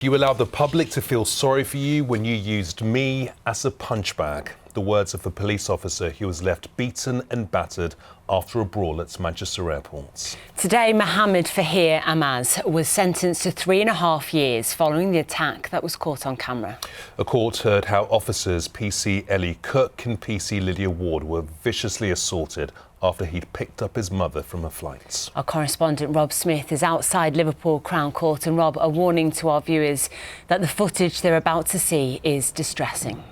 You allowed the public to feel sorry for you when you used me as a punch bag. The words of the police officer who was left beaten and battered after a brawl at Manchester Airport. Today, Mohammed Fahir Amaaz was sentenced to 3.5 years following the attack that was caught on camera. A court heard how officers PC Ellie Cook and PC Lydia Ward were viciously assaulted after he'd picked up his mother from a flight. Our correspondent Rob Smith is outside Liverpool Crown Court. And Rob, a warning to our viewers that the footage they're about to see is distressing.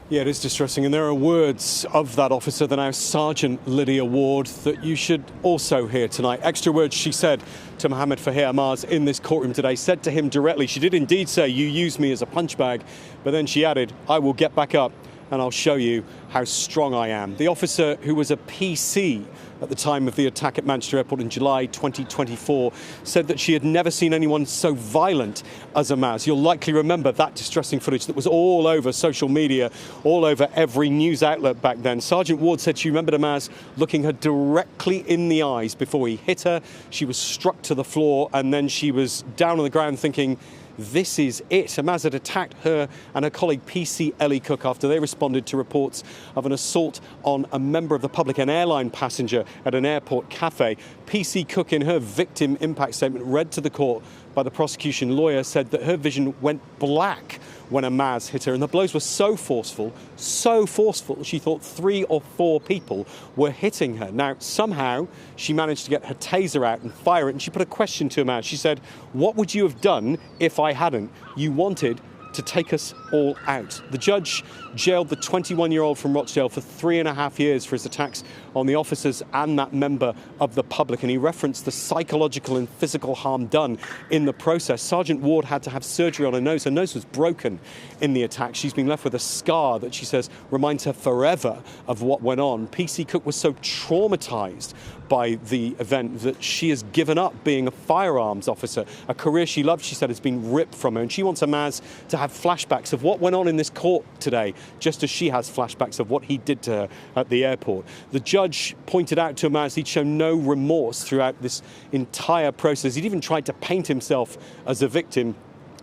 Yeah, it is distressing, and there are words of that officer, the now Sergeant Lydia Ward, that you should also hear tonight. Extra words she said to Mohammed Fahir Amaaz in this courtroom today, said to him directly. She did indeed say, "You use me as a punch bag," but then she added, "I will get back up and I'll show you how strong I am." The officer, who was a PC at the time of the attack at Manchester Airport in July 2024, said that she had never seen anyone so violent as Amaaz. You'll likely remember that distressing footage that was all over social media, all over every news outlet back then. Sergeant Ward said she remembered Amaaz looking her directly in the eyes before he hit her. She was struck to the floor, and then she was down on the ground thinking, this is it. Amaaz had attacked her and her colleague PC Ellie Cook after they responded to reports of an assault on a member of the public, an airline passenger at an airport cafe. PC Cook, in her victim impact statement read to the court by the prosecution lawyer, said that her vision went black when Amaaz hit her, and the blows were so forceful, she thought 3 or 4 people were hitting her. Now, somehow, she managed to get her taser out and fire it, and she put a question to Amaaz. She said, "What would you have done if I hadn't? You wanted to take us all out." The judge jailed the 21-year-old from Rochdale for 3.5 years for his attacks on the officers and that member of the public, and he referenced the psychological and physical harm done in the process. Sergeant Ward had to have surgery on her nose. Her nose was broken in the attack. She's been left with a scar that she says reminds her forever of what went on. PC Cook was so traumatised by the event that she has given up being a firearms officer. A career she loved, she said, has been ripped from her, and she wants Amaaz to have flashbacks of what went on in this court today, just as she has flashbacks of what he did to her at the airport. The judge pointed out to Amaaz he'd shown no remorse throughout this entire process. He'd even tried to paint himself as a victim.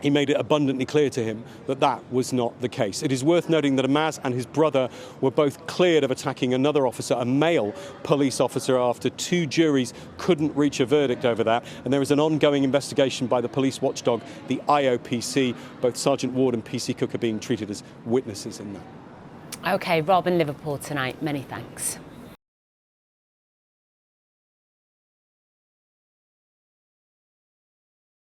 He made it abundantly clear to him that that was not the case. It is worth noting that Amaaz and his brother were both cleared of attacking another officer, a male police officer, after 2 juries couldn't reach a verdict over that. And there is an ongoing investigation by the police watchdog, the IOPC. Both Sergeant Ward and PC Cook are being treated as witnesses in that. OK, Rob, in Liverpool tonight, many thanks.